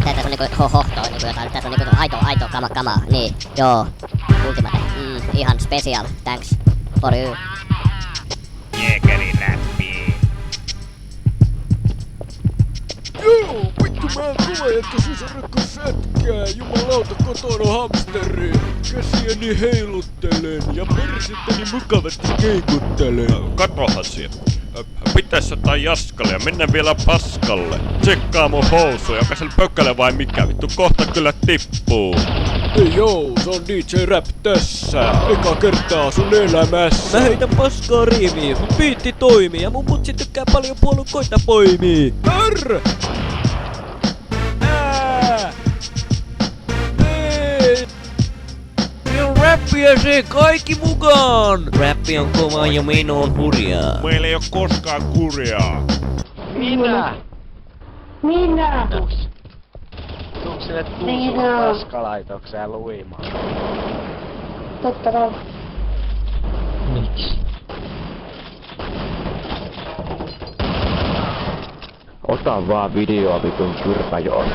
tässä on niinku hohtoa niinku jotain, tässä on niinku aito kama, niin, joo. Ultimate, ihan special, thanks for you. Jääkäri räppii. Joo, vittu mä en koe, että sisarakko sätkää. Jumalauta kotona hamsteri. Käsiäni heiluttelen ja persettäni mukavasti keikuttelen. Katohan sieltä. Pitäis jotain jaskalle ja mennä vielä paskalle. Tsekkaa mun housuja, onko siellä pökkäle vai mikä? Vittu kohta kyllä tippuu. Ei joo, se on DJ Rap tässä. Eka kertaa sun elämässä. Mä heitän paskaa riimiin, mun biitti toimii ja mun mutsi tykkää paljon puolukoita poimii. Arr! Ei! Räppiä se kaikki mukaan! Räppi on kova ja meno on hurjaa. Meillä ei oo koskaan kurjaa. Minä! Tuuks sinne Tuusulan paskalaitokseen luimaan? Totta kai. Miksi? Ota vaan videoa vitun kyrpäjoon.